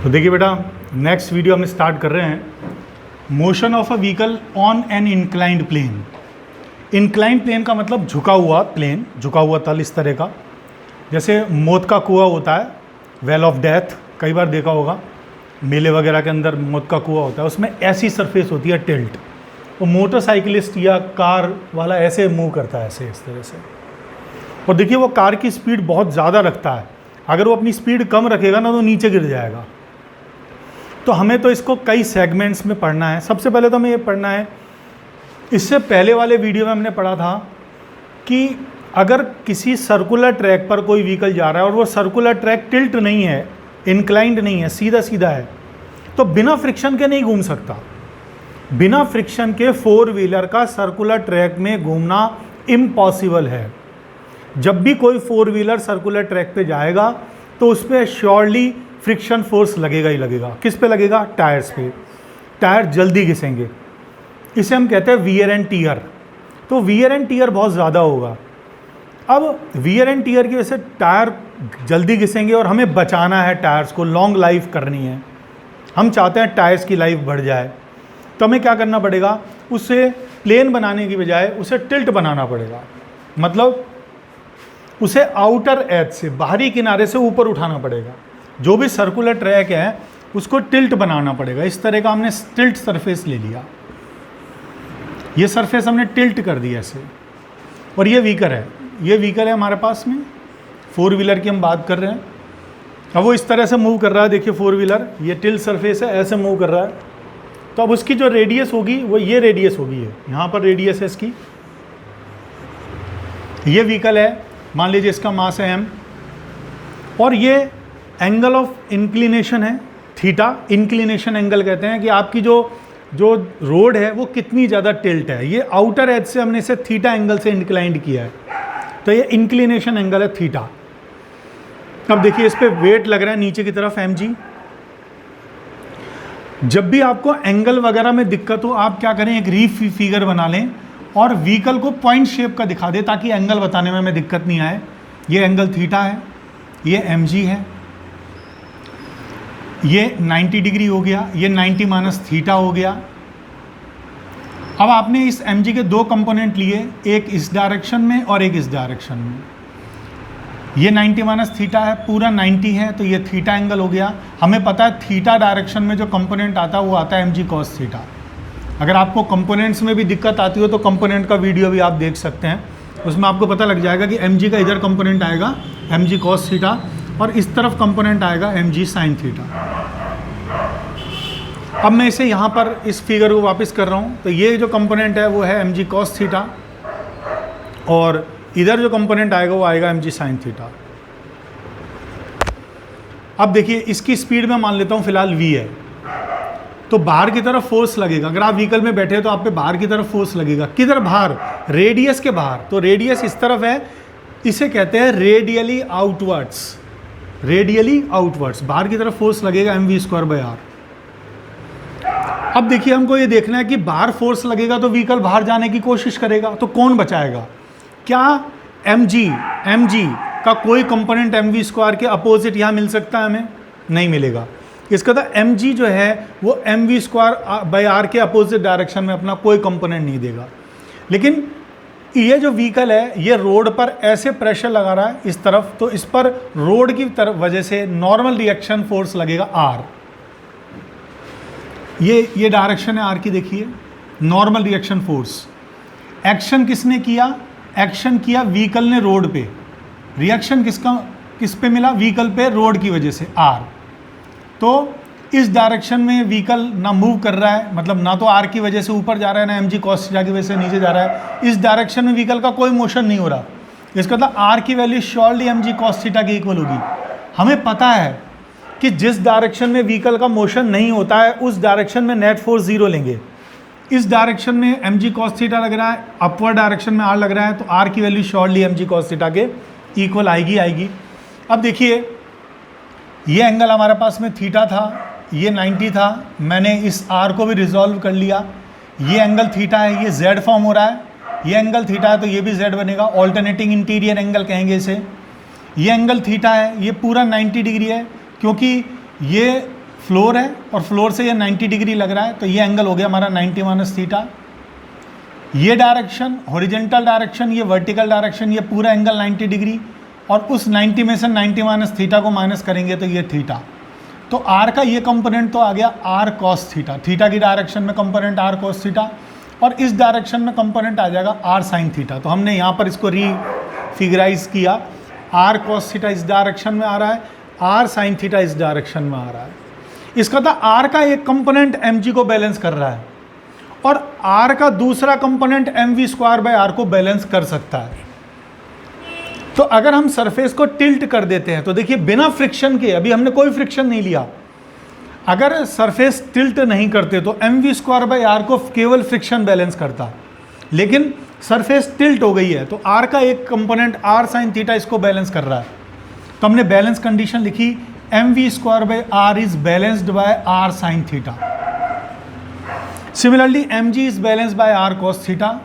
तो देखिए बेटा, नेक्स्ट वीडियो हम स्टार्ट कर रहे हैं motion of a vehicle on an inclined plane. Inclined plane का मतलब झुका हुआ प्लेन, झुका हुआ तल इस तरह का, जैसे मौत का कुआं होता है, वेल ऑफ डेथ, कई बार देखा होगा मेले वगैरह के अंदर मौत का कुआं होता है, उसमें ऐसी सरफेस होती है टिल्ट। वो मोटरसाइकिलिस्ट या कार वाला ऐसे मूव करता है, ऐसे इस तरह से। और देखिए वो कार की स्पीड बहुत ज़्यादा रखता है, अगर वो अपनी स्पीड कम रखेगा ना तो नीचे गिर जाएगा। तो हमें तो इसको कई सेगमेंट्स में पढ़ना है। सबसे पहले तो हमें ये पढ़ना है, इससे पहले वाले वीडियो में हमने पढ़ा था कि अगर किसी सर्कुलर ट्रैक पर कोई व्हीकल जा रहा है और वो सर्कुलर ट्रैक टिल्ट नहीं है, इंक्लाइंड नहीं है, सीधा सीधा है, तो बिना फ्रिक्शन के नहीं घूम सकता। बिना फ्रिक्शन के फोर व्हीलर का सर्कुलर ट्रैक में घूमना इम्पॉसिबल है। जब भी कोई फोर व्हीलर सर्कुलर ट्रैक पे जाएगा तो उस पर श्योरली फ्रिक्शन फोर्स लगेगा ही लगेगा। किस पे लगेगा? टायर्स पे। टायर जल्दी घिसेंगे, इसे हम कहते हैं वियर एंड टीयर। तो वियर एंड टीयर बहुत ज़्यादा होगा। अब वियर एंड टीयर की वजह से टायर जल्दी घिसेंगे और हमें बचाना है, टायर्स को लॉन्ग लाइफ करनी है। हम चाहते हैं टायर्स की लाइफ बढ़ जाए, तो हमें क्या करना पड़ेगा? उसे प्लेन बनाने की बजाय उसे टिल्ट बनाना पड़ेगा। मतलब उसे आउटर एज से, बाहरी किनारे से ऊपर उठाना पड़ेगा। जो भी सर्कुलर ट्रैक है उसको टिल्ट बनाना पड़ेगा। इस तरह का हमने टिल्ट सरफेस ले लिया, ये सरफेस हमने टिल्ट कर दिया ऐसे। और ये व्हीकल है, ये व्हीकल है हमारे पास में, फोर व्हीलर की हम बात कर रहे हैं। अब वो इस तरह से मूव कर रहा है, देखिए फोर व्हीलर, ये टिल्ट सरफेस है, ऐसे मूव कर रहा है। तो अब उसकी जो रेडियस होगी वो ये रेडियस होगी, है यहाँ पर रेडियस है इसकी। ये व्हीकल है, मान लीजिए इसका मास है m, और ये एंगल ऑफ इंक्लिनेशन है थीटा। इंक्लिनेशन एंगल कहते हैं कि आपकी जो रोड है वो कितनी ज़्यादा टिल्ट है। ये आउटर एज से हमने इसे थीटा एंगल से इंक्लाइंड किया है, तो ये इंक्लिनेशन एंगल है थीटा। अब देखिए इस पे वेट लग रहा है नीचे की तरफ mg। जब भी आपको एंगल वगैरह में दिक्कत हो, आप क्या करें, एक रीफ फिगर बना लें और व्हीकल को पॉइंट शेप का दिखा दे, ताकि एंगल बताने में हमें दिक्कत नहीं आए। ये एंगल थीटा है, ये mg है, ये 90 डिग्री हो गया, ये 90 माइनस थीटा हो गया। अब आपने इस mg के दो कंपोनेंट लिए, एक इस डायरेक्शन में और एक इस डायरेक्शन में। ये 90 माइनस थीटा है, पूरा 90 है, तो ये थीटा एंगल हो गया। हमें पता है थीटा डायरेक्शन में जो कंपोनेंट आता है वो आता है mg cos थीटा। अगर आपको कंपोनेंट्स में भी दिक्कत आती हो तो कंपोनेंट का वीडियो भी आप देख सकते हैं, उसमें आपको पता लग जाएगा कि mg का इधर कंपोनेंट आएगा mg cos थीटा और इस तरफ कंपोनेंट आएगा mg sin थीटा। अब मैं इसे यहाँ पर इस फिगर को वापस कर रहा हूँ, तो ये जो कंपोनेंट है वो है mg cos थीटा और इधर जो कंपोनेंट आएगा वो आएगा mg sin थीटा। अब देखिए इसकी स्पीड में मान लेता हूँ फिलहाल v है, तो बाहर की तरफ फोर्स लगेगा। अगर आप व्हीकल में बैठे हो तो आप पे बाहर की तरफ फोर्स लगेगा। किधर बाहर? रेडियस के बाहर। तो रेडियस इस तरफ है, इसे कहते हैं रेडियली आउटवर्ड्स। रेडियली आउटवर्ड्स बाहर की तरफ फोर्स लगेगा mv²/r। अब देखिए हमको ये देखना है कि बाहर फोर्स लगेगा तो व्हीकल बाहर जाने की कोशिश करेगा, तो कौन बचाएगा? क्या mg का कोई कंपोनेंट mv² के अपोजिट यहाँ मिल सकता है? हमें नहीं मिलेगा। इसका तो mg जो है वो mv²/r के अपोजिट डायरेक्शन में अपना कोई कंपोनेंट नहीं देगा। लेकिन ये जो व्हीकल है ये रोड पर ऐसे प्रेशर लगा रहा है इस तरफ, तो इस पर रोड की तरफ वजह से नॉर्मल रिएक्शन फोर्स लगेगा r। ये डायरेक्शन है r की, देखिए नॉर्मल रिएक्शन फोर्स। एक्शन किसने किया? एक्शन किया व्हीकल ने रोड पे। रिएक्शन किस पे मिला? व्हीकल पे, रोड की वजह से r। तो इस डायरेक्शन में व्हीकल ना मूव कर रहा है, मतलब ना तो r की वजह से ऊपर जा रहा है, ना mg cos थीटा की वजह से नीचे जा रहा है। इस डायरेक्शन में व्हीकल का कोई मोशन नहीं हो रहा। इसका मतलब r की value surely mg cos theta के इक्वल होगी। हमें पता है कि जिस डायरेक्शन में व्हीकल का मोशन नहीं होता है उस डायरेक्शन में नेट फोर्स 0 लेंगे। इस डायरेक्शन में mg cos थीटा लग रहा है, अपवर्ड डायरेक्शन में r लग रहा है, तो r की value surely mg cos theta के इक्वल आएगी। अब देखिए ये एंगल हमारे पास में थीटा था, ये 90 था, मैंने इस r को भी रिजॉल्व कर लिया। ये एंगल थीटा है, ये z फॉर्म हो रहा है, ये एंगल थीटा है तो ये भी z बनेगा, ऑल्टरनेटिंग इंटीरियर एंगल कहेंगे इसे। ये एंगल थीटा है, ये पूरा 90 डिग्री है, क्योंकि ये फ्लोर है और फ्लोर से ये 90 डिग्री लग रहा है, तो ये एंगल हो गया हमारा 90 माइनस थीटा। ये डायरेक्शन हॉरिजेंटल डायरेक्शन, ये वर्टिकल डायरेक्शन, ये पूरा एंगल 90 डिग्री, और उस 90 में से 90 माइनस थीटा को माइनस करेंगे तो ये थीटा। तो आर का ये कंपोनेंट तो आ गया आर कॉस थीटा, थीटा की डायरेक्शन में कंपोनेंट आर कॉस थीटा, और इस डायरेक्शन में कंपोनेंट आ जाएगा आर साइन थीटा। तो हमने यहाँ पर इसको रीफिगराइज किया, आर कॉस थीटा इस डायरेक्शन में आ रहा है, आर साइन थीटा इस डायरेक्शन में आ रहा है। इसका था आर का एक कंपोनेंट एम जी को बैलेंस कर रहा है और आर का दूसरा component M V square by R को बैलेंस कर सकता है। तो अगर हम सरफेस को टिल्ट कर देते हैं तो देखिए बिना फ्रिक्शन के, अभी हमने कोई फ्रिक्शन नहीं लिया, अगर सरफेस टिल्ट नहीं करते तो M V square by R को केवल फ्रिक्शन बैलेंस करता, लेकिन सरफेस टिल्ट हो गई है तो आर का एक कंपोनेंट आर साइन थीटा इसको बैलेंस कर रहा है। तो हमने बैलेंस कंडीशन लिखी, M V square by R is balanced by R sine theta. Similarly M G is balanced by R cos theta.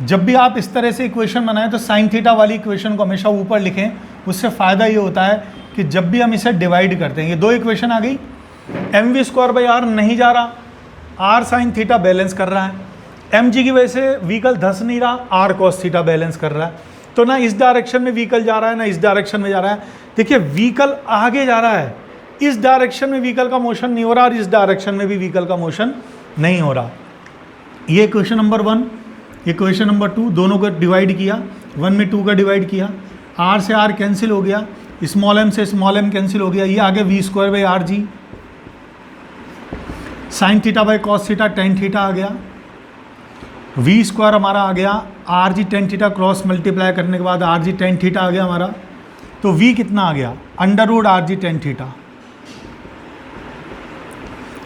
जब भी आप इस तरह से इक्वेशन बनाएं तो साइन थीटा वाली इक्वेशन को हमेशा ऊपर लिखें, उससे फ़ायदा ये होता है कि जब भी हम इसे डिवाइड करते हैं, ये दो इक्वेशन आ गई, M V square by R नहीं जा रहा, आर साइन थीटा बैलेंस कर रहा है, एम जी की वजह से व्हीकल धंस नहीं रहा, आर कॉस थीटा बैलेंस कर रहा है। तो ना इस डायरेक्शन में व्हीकल जा रहा है ना इस डायरेक्शन में जा रहा है। देखिए व्हीकल आगे जा रहा है, इस डायरेक्शन में व्हीकल का मोशन नहीं हो रहा और इस डायरेक्शन में भी व्हीकल का मोशन नहीं हो रहा। ये इक्वेशन नंबर 1, इक्वेशन नंबर 2, दोनों को डिवाइड किया, 1 में 2 का डिवाइड किया, आर से आर कैंसिल हो गया, स्मॉल एम से स्मॉल एम कैंसिल हो गया, ये आ गया V square by R G, sine theta by cos theta tan theta आ गया, वी स्क्वायर हमारा आ गया R G tan theta cross multiply करने के बाद आर जी टेन थीटा आ गया हमारा। तो वी कितना आ गया, under root R G tan theta.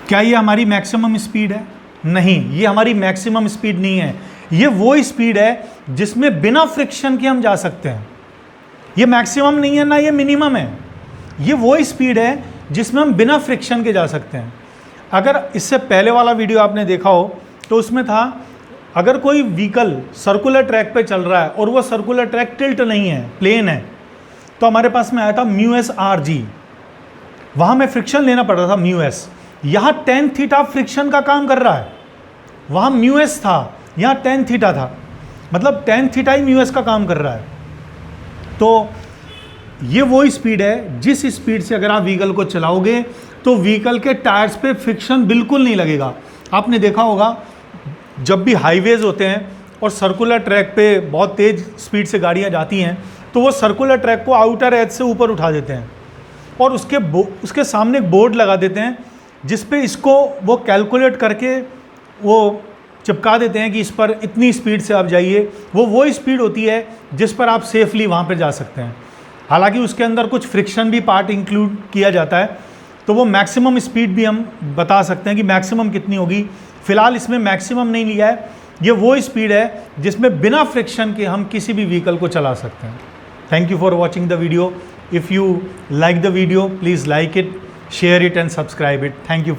क्या ये हमारी मैक्सिमम स्पीड है? नहीं, ये हमारी मैक्सिमम स्पीड नहीं है, ये वो स्पीड है जिसमें बिना फ्रिक्शन के हम जा सकते हैं। ये मैक्सिमम नहीं है ना ये मिनिमम है, ये वो स्पीड है जिसमें हम बिना फ्रिक्शन के जा सकते हैं। अगर इससे पहले वाला वीडियो आपने देखा हो तो उसमें था, अगर कोई व्हीकल सर्कुलर ट्रैक पे चल रहा है और वो सर्कुलर ट्रैक टिल्ट नहीं है, प्लेन है, तो हमारे पास में आया था म्यू एस आर जी, वहाँ में फ्रिक्शन लेना पड़ रहा था म्यू एस। यहाँ टेन थीटा फ्रिक्शन का काम कर रहा है, वहाँ म्यू एस था, यहाँ टेन थीटा था, मतलब टेन थीटा ही म्यू एस का काम कर रहा है। तो ये वो स्पीड है जिस स्पीड से अगर आप व्हीकल को चलाओगे तो व्हीकल के टायर्स पे फ्रिक्शन बिल्कुल नहीं लगेगा। आपने देखा होगा जब भी हाईवेज होते हैं और सर्कुलर ट्रैक पे बहुत तेज़ स्पीड से गाड़ियाँ जाती हैं तो वो सर्कुलर ट्रैक को आउटर एज से ऊपर उठा देते हैं और उसके सामने एक बोर्ड लगा देते हैं जिस पे इसको वो कैलकुलेट करके वो चिपका देते हैं कि इस पर इतनी स्पीड से आप जाइए। वो स्पीड होती है जिस पर आप सेफली वहाँ पर जा सकते हैं। हालांकि उसके अंदर कुछ फ्रिक्शन भी पार्ट इंक्लूड किया जाता है, तो वो मैक्सिमम स्पीड भी हम बता सकते हैं कि मैक्सिमम कितनी होगी। फ़िलहाल इसमें मैक्सिमम नहीं लिया है, ये वो स्पीड है जिसमें बिना फ्रिक्शन के हम किसी भी व्हीकल को चला सकते हैं। Thank you for watching the video. If you like the video please like it, share it and subscribe it. Thank you.